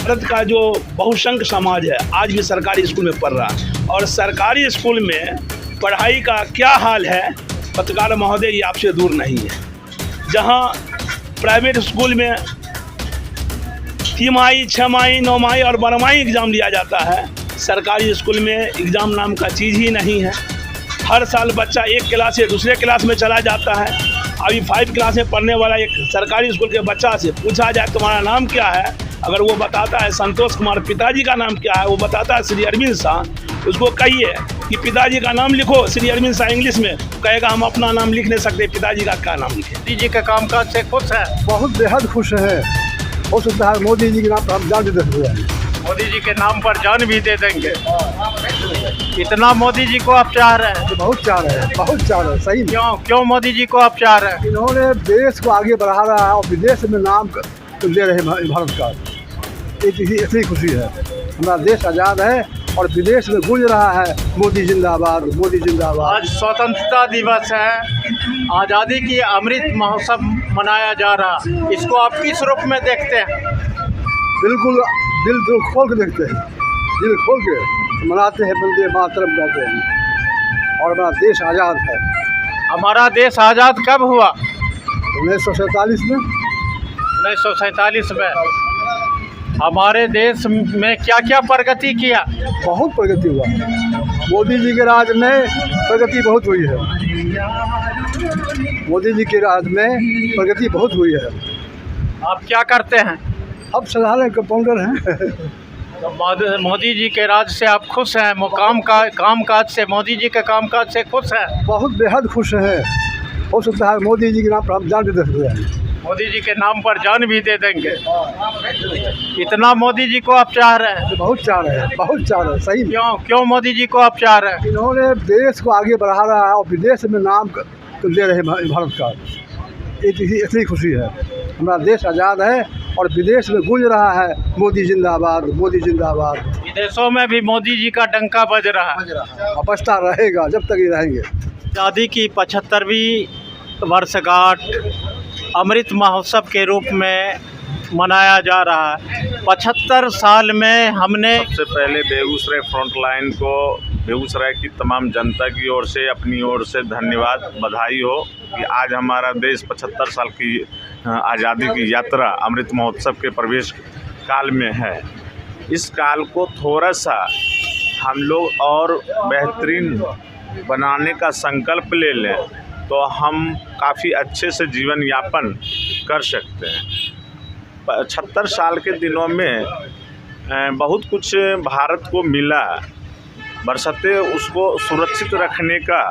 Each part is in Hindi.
भारत का जो बहुसंख्य समाज है आज भी सरकारी स्कूल में पढ़ रहा है, और सरकारी स्कूल में पढ़ाई का क्या हाल है पत्रकार महोदय ये आपसे दूर नहीं है। जहां प्राइवेट स्कूल में तिमाही, छमाही, नौमाही और बारहमाही एग्ज़ाम लिया जाता है, सरकारी स्कूल में एग्ज़ाम नाम का चीज़ ही नहीं है। हर साल बच्चा एक क्लास से दूसरे क्लास में चला जाता है। अभी 5 क्लास में पढ़ने वाला एक सरकारी स्कूल के बच्चा से पूछा जाए तुम्हारा नाम क्या है, अगर वो बताता है संतोष कुमार, पिताजी का नाम क्या है, वो बताता है श्री अरविंद शाह, उसको कहिए कि पिताजी का नाम लिखो श्री अरविंद शाह इंग्लिश में, कहेगा हम अपना नाम लिख नहीं सकते, पिताजी का क्या नाम लिखे। मोदी जी के कामकाज से खुश है? बहुत बेहद खुश है। हो सकता है मोदी जी के नाम पर हम जान भी दे सकते हैं। मोदी जी के नाम पर जान भी दे देंगे। इतना मोदी जी को आप चाह रहे हैं? बहुत चाह रहे हैं, बहुत चाह रहे हैं। सही क्यों मोदी जी को आप चाह रहे हैं? इन्होंने देश को आगे बढ़ा रहा है और विदेश में नाम ले रहे हैं भारत का। एक ऐसी खुशी है, हमारा देश आज़ाद है और विदेश में गूंज रहा है मोदी जिंदाबाद, मोदी जिंदाबाद। आज स्वतंत्रता दिवस है, आज़ादी की अमृत महोत्सव मनाया जा रहा, इसको आप किस रूप में देखते हैं? बिल्कुल दिल खोल के देखते हैं, दिल खोल के मनाते हैं, वंदे मातरम गाते हैं और हमारा देश आज़ाद है। हमारा देश आज़ाद कब हुआ? 1947 में। 1947 में। हमारे देश में क्या क्या प्रगति किया? बहुत प्रगति हुआ, मोदी जी के राज में प्रगति बहुत हुई है। मोदी जी के राज में प्रगति बहुत हुई है। आप क्या करते हैं? अब साधारण कंपाउंडर हैं। तो मोदी जी के राज से आप खुश हैं? कामकाज से, मोदी जी के कामकाज से खुश हैं? बहुत बेहद खुश है। हो सकता है मोदी जी के नाम पर हम जान भी दे सकते हैं। मोदी जी के नाम पर जान भी दे देंगे। इतना मोदी जी को आप चाह रहे हैं? बहुत चाह रहे हैं, बहुत चाह रहे हैं। सही क्यों मोदी जी को आप चाह रहे हैं? इन्होंने देश को आगे बढ़ा रहा है और विदेश में नाम ले रहे हैं भारत का। एक ऐसी खुशी है, हमारा देश आज़ाद है और विदेश में गूंज रहा है मोदी जिंदाबाद, मोदी जिंदाबाद। विदेशों में भी मोदी जी का डंका बज रहा है। बजता रहेगा जब तक ये रहेंगे। आज़ादी की 75वीं वर्षगांठ अमृत महोत्सव के रूप में मनाया जा रहा है। 75 साल में हमने सबसे पहले बेगूसराय फ्रंट लाइन को, बेगूसराय की तमाम जनता की ओर से, अपनी ओर से धन्यवाद, बधाई हो कि आज हमारा देश 75 साल की आज़ादी की यात्रा अमृत महोत्सव के प्रवेश काल में है। इस काल को थोड़ा सा हम लोग और बेहतरीन बनाने का संकल्प ले लें तो हम काफ़ी अच्छे से जीवन यापन कर सकते हैं। 75 साल के दिनों में बहुत कुछ भारत को मिला, बरसते उसको सुरक्षित रखने का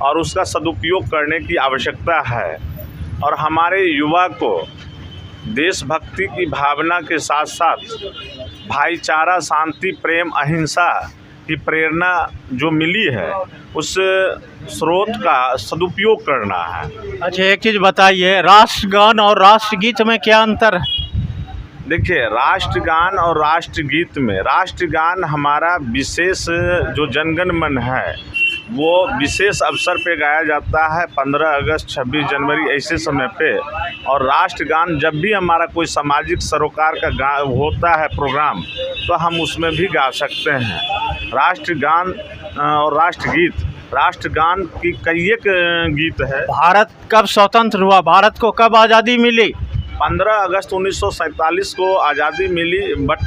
और उसका सदुपयोग करने की आवश्यकता है। और हमारे युवा को देशभक्ति की भावना के साथ साथ भाईचारा, शांति, प्रेम, अहिंसा की प्रेरणा जो मिली है उस स्रोत का सदुपयोग करना है। अच्छा, एक चीज़ बताइए, राष्ट्रगान और राष्ट्रगीत में क्या अंतर है? देखिए, राष्ट्रगान और राष्ट्रगीत में, राष्ट्रगान हमारा विशेष जो जनगण मन है वो विशेष अवसर पे गाया जाता है, 15 अगस्त, 26 जनवरी ऐसे समय पे। और राष्ट्रगान जब भी हमारा कोई सामाजिक सरोकार का होता है प्रोग्राम तो हम उसमें भी गा सकते हैं। राष्ट्रगान और राष्ट्रगीत, राष्ट्रगान की कई एक गीत है। भारत कब स्वतंत्र हुआ? भारत को कब आज़ादी मिली? 15 अगस्त 1947 को आज़ादी मिली, बट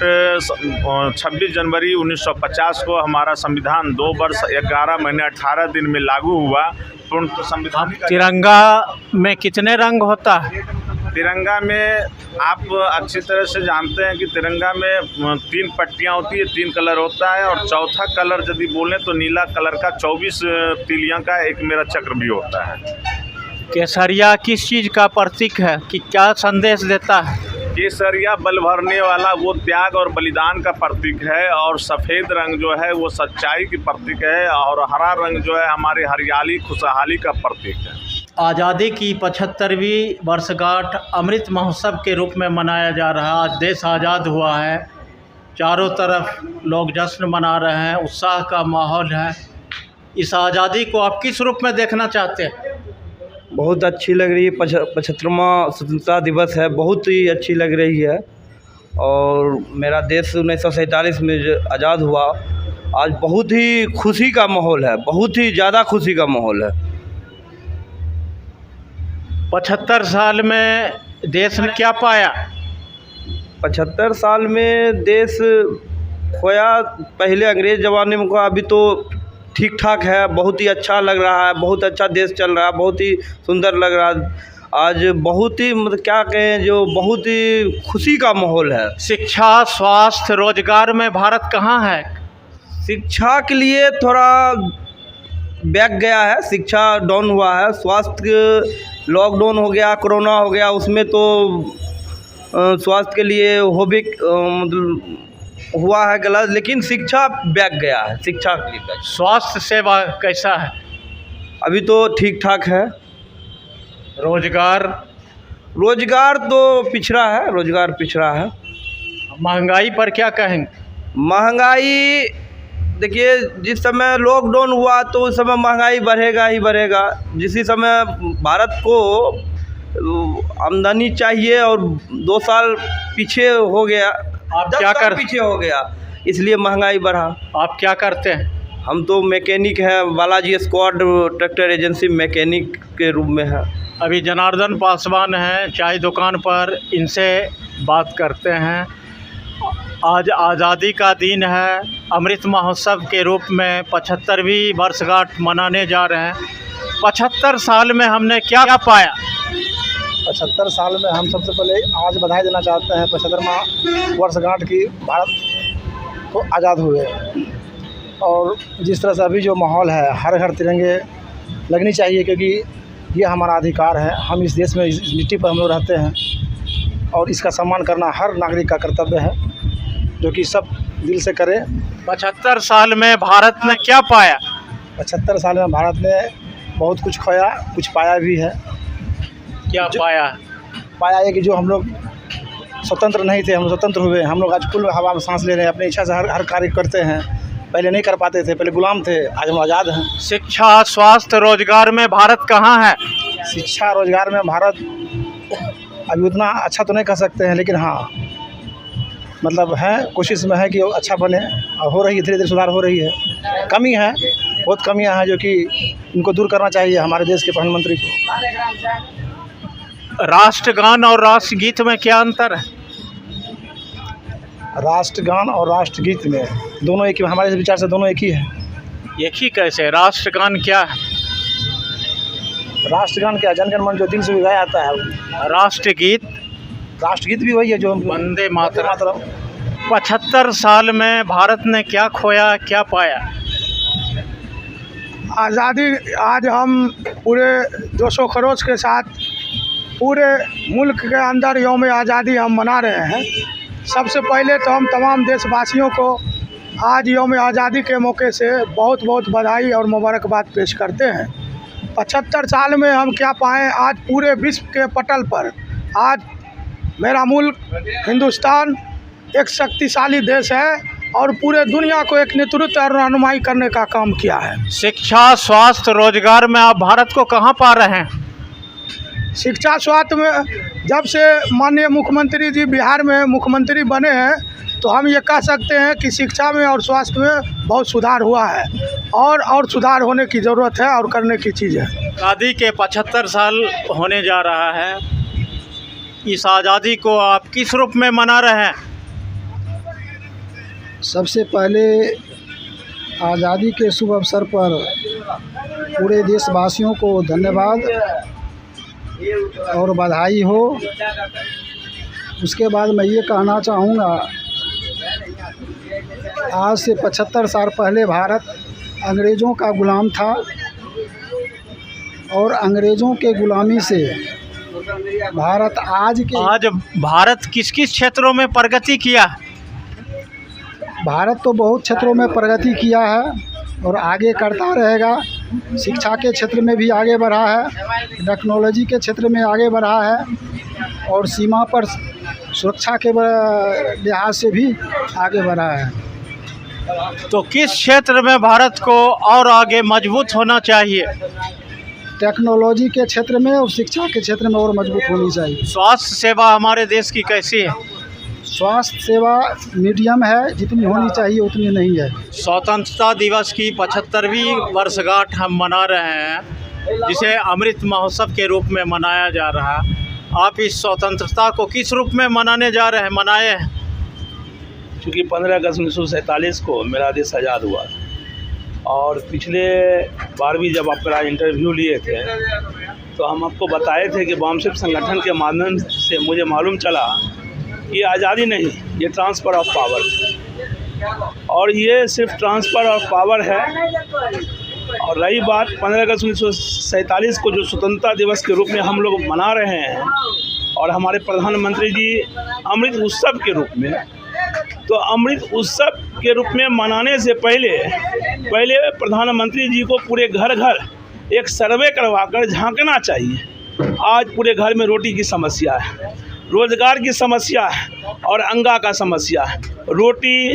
26 जनवरी 1950 को हमारा संविधान 2 वर्ष 11 महीने 18 दिन में लागू हुआ। पूर्ण संविधान। तिरंगा में कितने रंग होता है? तिरंगा में आप अच्छी तरह से जानते हैं कि तिरंगा में 3 पट्टियाँ होती है, 3 कलर होता है और चौथा कलर यदि बोलें तो नीला कलर का 24 तीलियाँ का एक मेरा चक्र भी होता है। केसरिया किस चीज़ का प्रतीक है कि क्या संदेश देता है? केसरिया बल भरने वाला वो त्याग और बलिदान का प्रतीक है, और सफ़ेद रंग जो है वो सच्चाई की प्रतीक है, और हरा रंग जो है हमारे हरियाली, खुशहाली का प्रतीक है। आज़ादी की 75वीं वर्षगांठ अमृत महोत्सव के रूप में मनाया जा रहा है। आज देश आज़ाद हुआ है, चारों तरफ लोग जश्न मना रहे हैं, उत्साह का माहौल है। इस आज़ादी को आप किस रूप में देखना चाहते हैं? बहुत अच्छी लग रही है। 75वां स्वतंत्रता दिवस है, बहुत ही अच्छी लग रही है और मेरा देश 1947 में जो आज़ाद हुआ, आज बहुत ही खुशी का माहौल है, बहुत ही ज़्यादा खुशी का माहौल है। 75 साल में देश ने क्या पाया? 75 साल में देश खोया, पहले अंग्रेज़ ज़माने में खोया, अभी तो ठीक ठाक है, बहुत ही अच्छा लग रहा है, बहुत अच्छा देश चल रहा है, बहुत ही सुंदर लग रहा है। आज बहुत ही मतलब क्या कहें, जो बहुत ही खुशी का माहौल है। शिक्षा, स्वास्थ्य, रोजगार में भारत कहाँ है? शिक्षा के लिए थोड़ा बैक गया है, शिक्षा डाउन हुआ है। स्वास्थ्य लॉकडाउन हो गया, कोरोना हो गया, उसमें तो स्वास्थ्य के लिए हो भी मतलब हुआ है गलत, लेकिन शिक्षा बैक गया है, शिक्षा के लिए बैक। स्वास्थ्य सेवा कैसा है? अभी तो ठीक ठाक है। रोजगार तो पिछड़ा है, रोजगार पिछड़ा है। महंगाई पर क्या कहेंगे? महंगाई देखिए, जिस समय लॉकडाउन हुआ तो उस समय महंगाई बढ़ेगा ही बढ़ेगा। जिस समय भारत को आमदनी चाहिए और 2 साल पीछे हो गया, आप क्या कर पीछे हो गया, इसलिए महंगाई बढ़ा। आप क्या करते हैं? हम तो मैकेनिक हैं, Balaji squad tractor agency mechanic के रूप में है। अभी जनार्दन पासवान हैं चाय दुकान पर, इनसे बात करते हैं। आज आज़ादी का दिन है, अमृत महोत्सव के रूप में 75वीं वर्षगांठ मनाने जा रहे हैं। 75 साल में हमने क्या क्या पाया? 75 साल में हम सबसे पहले आज बधाई देना चाहते हैं 75वां वर्षगांठ की भारत को आज़ाद हुए। और जिस तरह से अभी जो माहौल है, हर घर तिरंगे लगनी चाहिए, क्योंकि ये हमारा अधिकार है। हम इस देश में, इस मिट्टी पर हम लोग रहते हैं और इसका सम्मान करना हर नागरिक का कर्तव्य है, जो कि सब दिल से करें। 75 साल में भारत ने क्या पाया? 75 साल में भारत ने बहुत कुछ खोया, कुछ पाया भी है। क्या पाया? पाया है कि जो हम लोग स्वतंत्र नहीं थे, हम स्वतंत्र हुए। हम लोग आज खुले हवा में सांस ले रहे हैं, अपनी इच्छा से हर कार्य करते हैं। पहले नहीं कर पाते थे, पहले गुलाम थे, आज हम आज़ाद हैं। शिक्षा, स्वास्थ्य, रोजगार में भारत कहाँ है? शिक्षा, रोजगार में भारत अभी उतना अच्छा तो नहीं कह सकते हैं, लेकिन हाँ मतलब है, कोशिश में है कि अच्छा बने, और हो रही है, धीरे धीरे सुधार हो रही है। कमी है, बहुत कमियां हैं, जो कि इनको दूर करना चाहिए हमारे देश के प्रधानमंत्री को। राष्ट्रगान और राष्ट्रगीत में क्या अंतर है? राष्ट्रगान और राष्ट्रगीत में दोनों एक ही, हमारे विचार से दोनों एक ही है। एक ही कैसे? राष्ट्रगान क्या है? राष्ट्रगान क्या, जनगण मन जो दिल से भी गाया जाता है। राष्ट्रगीत? राष्ट्रगीत भी वही है जो वंदे मातरम। 75 साल में भारत ने क्या खोया, क्या पाया? आज़ादी आज हम पूरे 200 खरोच के साथ पूरे मुल्क के अंदर यौम आज़ादी हम मना रहे हैं। सबसे पहले तो हम तमाम देशवासियों को आज यौम आज़ादी के मौके से बहुत बहुत बधाई और मुबारकबाद पेश करते हैं। 75 साल में हम क्या पाएँ, आज पूरे विश्व के पटल पर आज मेरा मुल्क हिंदुस्तान एक शक्तिशाली देश है और पूरे दुनिया को एक नेतृत्व और रहनुमाई करने का काम किया है। शिक्षा, स्वास्थ्य, रोजगार में आप भारत को कहाँ पा रहे हैं? शिक्षा स्वास्थ्य में जब से माननीय मुख्यमंत्री जी बिहार में मुख्यमंत्री बने हैं, तो हम ये कह सकते हैं कि शिक्षा में और स्वास्थ्य में बहुत सुधार हुआ है, और सुधार होने की ज़रूरत है और करने की चीज़ है। आज़ादी के 75 साल होने जा रहा है। इस आज़ादी को आप किस रूप में मना रहे हैं? सबसे पहले आज़ादी के शुभ अवसर पर पूरे देशवासियों को धन्यवाद और बधाई हो। उसके बाद मैं ये कहना चाहूँगा, आज से 75 साल पहले भारत अंग्रेज़ों का गुलाम था और अंग्रेज़ों के गुलामी से आज भारत किस किस क्षेत्रों में प्रगति किया? भारत तो बहुत क्षेत्रों में प्रगति किया है और आगे करता रहेगा। शिक्षा के क्षेत्र में भी आगे बढ़ा है, टेक्नोलॉजी के क्षेत्र में आगे बढ़ा है और सीमा पर सुरक्षा के लिहाज से भी आगे बढ़ा है। तो किस क्षेत्र में भारत को और आगे मजबूत होना चाहिए? टेक्नोलॉजी के क्षेत्र में और शिक्षा के क्षेत्र में और मजबूत होनी चाहिए। स्वास्थ्य सेवा हमारे देश की कैसी है? स्वास्थ्य सेवा मीडियम है, जितनी होनी चाहिए उतनी नहीं है। स्वतंत्रता दिवस की 75वीं वर्षगांठ हम मना रहे हैं, जिसे अमृत महोत्सव के रूप में मनाया जा रहा है। आप इस स्वतंत्रता को किस रूप में मनाने जा रहे हैं, मनाए हैं? चूँकि 15 अगस्त 1947 को मेरा देश आज़ाद हुआ और पिछले बार भी जब आपका इंटरव्यू लिए थे तो हम आपको बताए थे कि वामसिप संगठन के माध्यम से मुझे मालूम चला कि आज़ादी नहीं, ये ट्रांसफ़र ऑफ पावर, और ये सिर्फ ट्रांसफ़र ऑफ पावर है। और रही बात 15 अगस्त 1947 को जो स्वतंत्रता दिवस के रूप में हम लोग मना रहे हैं और हमारे प्रधानमंत्री जी अमृत उत्सव के रूप में, तो अमृत उत्सव के रूप में मनाने से पहले प्रधानमंत्री जी को पूरे घर घर एक सर्वे करवाकर झांकना चाहिए। आज पूरे घर में रोटी की समस्या है, रोज़गार की समस्या है और अंगा का समस्या है। रोटी,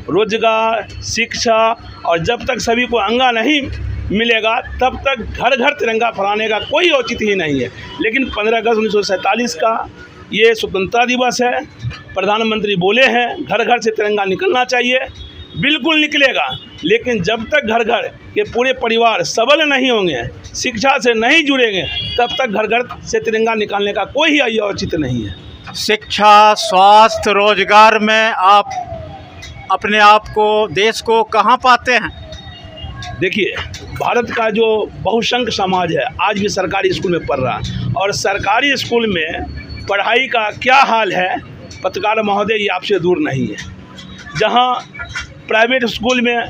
रोज़गार, शिक्षा, और जब तक सभी को अंगा नहीं मिलेगा तब तक घर घर तिरंगा फहराने का कोई औचित्य ही नहीं है। लेकिन 15 अगस्त 1947 का ये स्वतंत्रता दिवस है, प्रधानमंत्री बोले हैं घर घर से तिरंगा निकलना चाहिए, बिल्कुल निकलेगा। लेकिन जब तक घर घर के पूरे परिवार सबल नहीं होंगे, शिक्षा से नहीं जुड़ेंगे, तब तक घर घर से तिरंगा निकालने का कोई औचित्य नहीं है। शिक्षा, स्वास्थ्य, रोजगार में आप अपने आप को, देश को कहाँ पाते हैं? देखिए, भारत का जो बहुसंख्य समाज है आज भी सरकारी स्कूल में पढ़ रहा है, और सरकारी स्कूल में पढ़ाई का क्या हाल है पत्रकार महोदय, ये आपसे दूर नहीं है। जहाँ प्राइवेट स्कूल में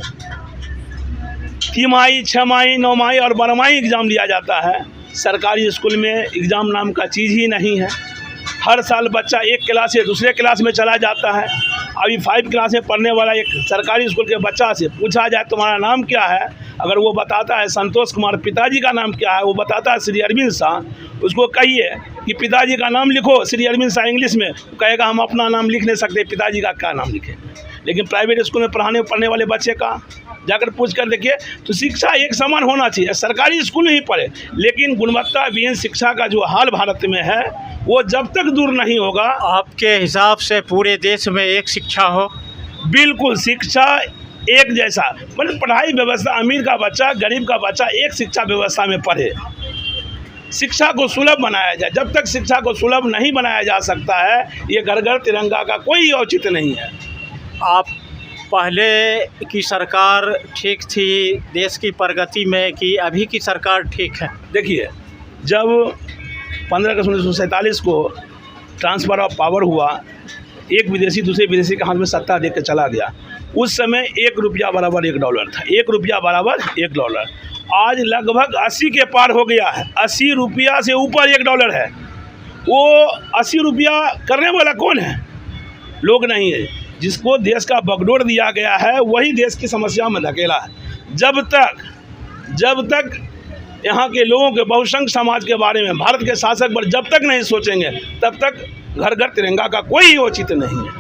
तिमाही, छमाही, नौमाही और बारहमाही एग्ज़ाम लिया जाता है, सरकारी स्कूल में एग्ज़ाम नाम का चीज़ ही नहीं है। हर साल बच्चा एक क्लास से दूसरे क्लास में चला जाता है। अभी 5 क्लास में पढ़ने वाला एक सरकारी स्कूल के बच्चा से पूछा जाए तुम्हारा नाम क्या है, अगर वो बताता है संतोष कुमार, पिताजी का नाम क्या है, वो बताता है श्री अरविंद शाह, उसको कहिए कि पिताजी का नाम लिखो श्री अरविंद शाह इंग्लिश में, कहेगा हम अपना नाम लिख नहीं सकते, पिताजी का क्या नाम लिखें। लेकिन प्राइवेट स्कूल में पढ़ने वाले बच्चे का जाकर पूछ कर देखिए, तो शिक्षा एक समान होना चाहिए। सरकारी स्कूल में ही पढ़े, लेकिन गुणवत्ता विहीन शिक्षा का जो हाल भारत में है वो जब तक दूर नहीं होगा। आपके हिसाब से पूरे देश में एक शिक्षा हो? बिल्कुल, शिक्षा एक जैसा, मतलब पढ़ाई व्यवस्था, अमीर का बच्चा, गरीब का बच्चा एक शिक्षा व्यवस्था में पढ़े, शिक्षा को सुलभ बनाया जाए। जब तक शिक्षा को सुलभ नहीं बनाया जा सकता है, ये घर घर तिरंगा का कोई औचित्य नहीं है। आप पहले की सरकार ठीक थी देश की प्रगति में कि अभी की सरकार ठीक है? देखिए, जब 15 अगस्त 1947 को ट्रांसफ़र ऑफ पावर हुआ, एक विदेशी दूसरे विदेशी के हाथ में सत्ता दे के चला गया, उस समय 1 रुपया बराबर $1 था, 1 रुपया बराबर $1। आज लगभग 80 के पार हो गया है, 80 रुपया से ऊपर $1 है। वो 80 रुपया करने वाला कौन है? लोग नहीं है। जिसको देश का बगडोर दिया गया है वही देश की समस्या में धकेला है। जब तक यहाँ के लोगों के बहुसंख्य समाज के बारे में भारत के शासक जब तक नहीं सोचेंगे, तब तक घर घर तिरंगा का कोई औचित्य नहीं है।